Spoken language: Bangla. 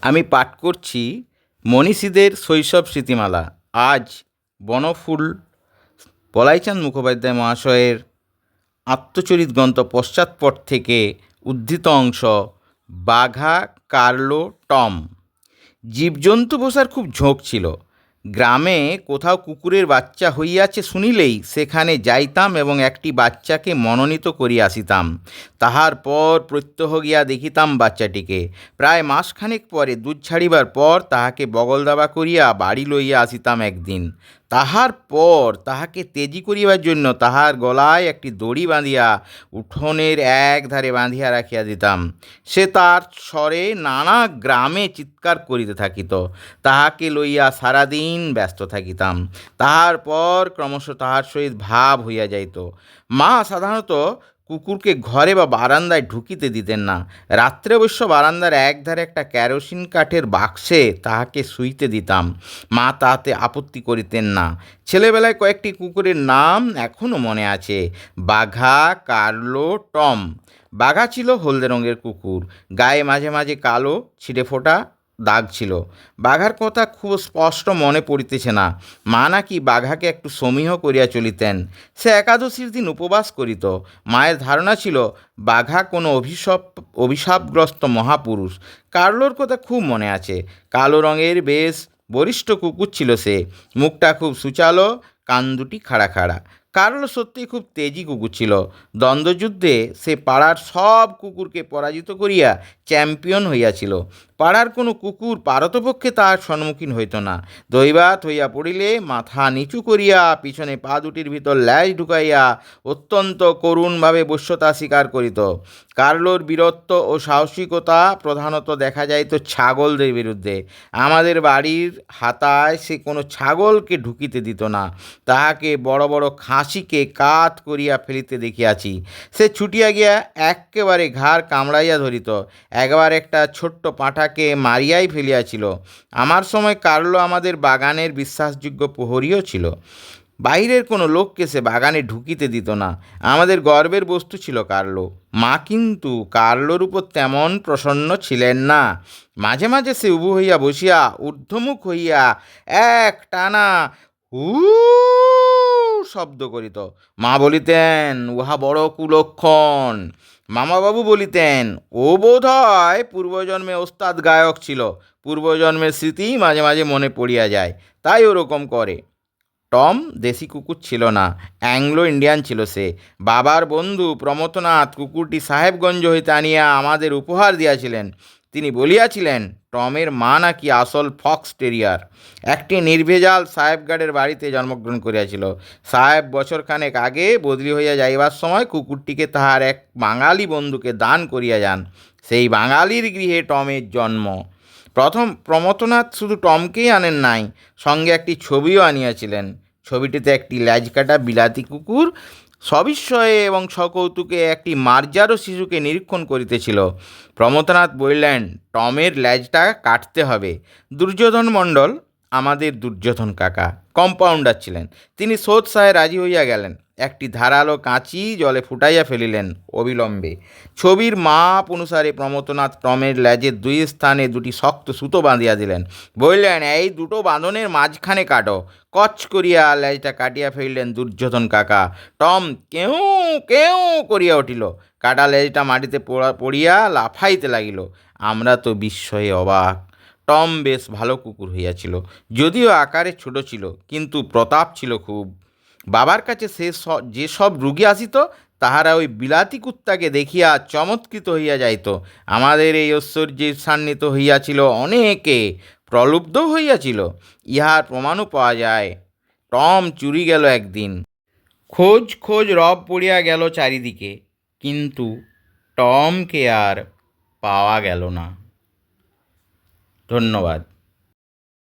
আমি পাঠ করছি মনীষীদের শৈশব স্মৃতিমালা। আজ বনফুল বলাইচাঁদ মুখোপাধ্যায় মহাশয়ের আত্মচরিত গ্রন্থ পশ্চাৎপট থেকে উদ্ধৃত অংশ। বাঘা, কার্লো, টম। জীবজন্তু পোষার খুব ঝোঁক ছিল। গ্রামে কোথাও কুকুরের বাচ্চা হইয়াছে শুনিলেই সেখানে যাইতাম এবং একটি বাচ্চাকে মনোনীত করিয়া আসিতাম। তাহার পর প্রত্যহ গিয়া দেখিতাম বাচ্চাটিকে। প্রায় মাসখানেক পরে দুধ ছাড়িবার পর তাহাকে বগল দাবা করিয়া বাড়ি লইয়া আসিতাম একদিন। তাহার পর তাহাকে তেজি করিবার জন্য তাহার গলায় একটি দড়ি বাঁধিয়া উঠোনের এক ধারে বাঁধিয়া রাখিয়া দিতাম। সে তার স্বরে নানা গ্রামে চিৎকার করিতে থাকিত। তাহাকে লইয়া সারাদিন ব্যস্ত থাকিতাম। তাহার পর ক্রমশ তাহার সহিত ভাব হইয়া যাইত। মা সাধারণত কুকুরকে ঘরে বা বারান্দায় ঢুকিতে দিতেন না। রাত্রে অবশ্য বারান্দার একধারে একটা কেরোসিন কাঠের বাক্সে তাহাকে শুইতে দিতাম। মা তাহাতে আপত্তি করিতেন না। ছেলেবেলায় কয়েকটি কুকুরের নাম এখনও মনে আছে: বাঘা, কার্লো, টম। বাঘা ছিল হলদে রঙের কুকুর, গায়ে মাঝে মাঝে কালো ছিটে ফোটা দাগ ছিল। বাঘার কথা খুব স্পষ্ট মনে পড়িতেছে না। মা নাকি বাঘাকে একটু সমীহ করিয়া চলিতেন। সে একাদশীর দিন উপবাস করিত। মায়ের ধারণা ছিল বাঘা কোনো অভিশাপগ্রস্ত মহাপুরুষ। কার্লোর কথা খুব মনে আছে। কালো রঙের বেশ বলিষ্ঠ কুকুর ছিল সে। মুখটা খুব সুচালো, কান দুটি খাড়া খাড়া। কার্লো সত্যিই খুব তেজি কুকুর ছিল। দ্বন্দ্বযুদ্ধে সে পাড়ার সব কুকুরকে পরাজিত করিয়া চ্যাম্পিয়ন হইয়াছিল। পাড়ার কোনো কুকুর পারতপক্ষে তাহার সম্মুখীন হইত না। দৈবাত হইয়া পড়িলে মাথা নিচু করিয়া পিছনে পা দুটির ভিতর ল্যাজ ঢুকাইয়া অত্যন্ত করুণভাবে বশ্যতা স্বীকার করিত। কার্লোর বীরত্ব ও সাহসিকতা প্রধানত দেখা যাইত ছাগলদের বিরুদ্ধে। আমাদের বাড়ির হাতায় সে কোনো ছাগলকে ঢুকিতে দিত না। তাহাকে বড় বড় খাসিকে কাত করিয়া ফেলিতে দেখিয়াছি। সে ছুটিয়া গিয়া একেবারে ঘাড় কামড়াইয়া ধরিত। একবার একটা ছোট্ট পাঁঠাকে মারিয়াই ফেলিয়াছিল। আমার সময় কার্লো আমাদের বাগানের বিশ্বাসযোগ্য প্রহরীও ছিল। বাইরের কোনো লোককে সে বাগানে ঢুকিতে দিত না। আমাদের গর্বের বস্তু ছিল কার্লো। মা কিন্তু কার্লোর উপর তেমন প্রসন্ন ছিলেন না। মাঝে মাঝে সে উবু হইয়া বসিয়া ঊর্ধ্বমুখ হইয়া এক টানা হু শব্দ করিত। মা বলিতেন, উহা বড় কুলক্ষণ। মামাবাবু বলিতেন, ও বোধ হয় পূর্বজন্মে ওস্তাদ গায়ক ছিল। পূর্বজন্মের স্মৃতি মাঝে মাঝে মনে পড়িয়া যায়, তাই ওরকম করে। টম দেশি কুকুর ছিল না, অ্যাংলো ইন্ডিয়ান ছিল সে। বাবার বন্ধু প্রমথনাথ কুকুরটি সাহেবগঞ্জ হইতে আনিয়া আমাদের উপহার দিয়াছিলেন। তিনি বলিয়াছিলেন টমের মা নাকি আসল ফক্স টেরিয়ার। একটি নির্ভেজাল সাহেবগার্ডের বাড়িতে জন্মগ্রহণ করিয়াছিল। সাহেব বছরখানেক আগে বদলি হইয়া যাইবার সময় কুকুরটিকে তাহার এক বাঙালি বন্ধুকে দান করিয়া যান। সেই বাঙালির গৃহে টমের জন্ম। প্রথম প্রমথনাথ শুধু টমকেই আনেন নাই, সঙ্গে একটি ছবিও আনিয়াছিলেন। ছবিটিতে একটি ল্যাজকাটা বিলাতি কুকুর সবিস্ময়ে এবং সকৌতুকে একটি মার্জারও শিশুকে নিরীক্ষণ করিতেছিল। প্রমথনাথ বললেন, টমের ল্যাজটা কাটতে হবে। দুর্যোধন মণ্ডল, আমাদের দুর্যোধন কাকা, কম্পাউন্ডার ছিলেন। তিনি সোৎসাহে রাজি হইয়া গেলেন। একটি ধারালো কাঁচি জলে ফুটাইয়া ফেলিলেন অবিলম্বে। ছবির মাপ অনুসারে প্রমথনাথ টমের ল্যাজের দুই স্থানে দুটি শক্ত সুতো বাঁধিয়া দিলেন। বললেন, এই দুটো বাঁধনের মাঝখানে কাটো। কচ করিয়া ল্যাজটা কাটিয়া ফেলিলেন দুর্যোধন কাকা। টম কেউ কেউ করিয়া উঠিল। কাটা লেজটা মাটিতে পড়িয়া লাফাইতে লাগিল। আমরা তো বিস্ময়ে অবাক। টম বেশ ভালো কুকুর হইয়াছিল, যদিও আকারে ছোট ছিল, কিন্তু প্রতাপ ছিল খুব। বাবার কাছে যে সব রুগী আসিত তাহারা ওই বিলাতি কুত্তাকে দেখিয়া চমৎকৃত হইয়া যাইত। আমাদের এই ঐশ্বর্যে ঈর্ষান্বিত হইয়াছিল অনেকে, প্রলুব্ধ হইয়াছিল। ইহার প্রমাণও পাওয়া যায়। টম চুরি গেল একদিন। খোঁজ খোঁজ রব পড়িয়া গেল চারিদিকে, কিন্তু টমকে আর পাওয়া গেল না। ধন্যবাদ।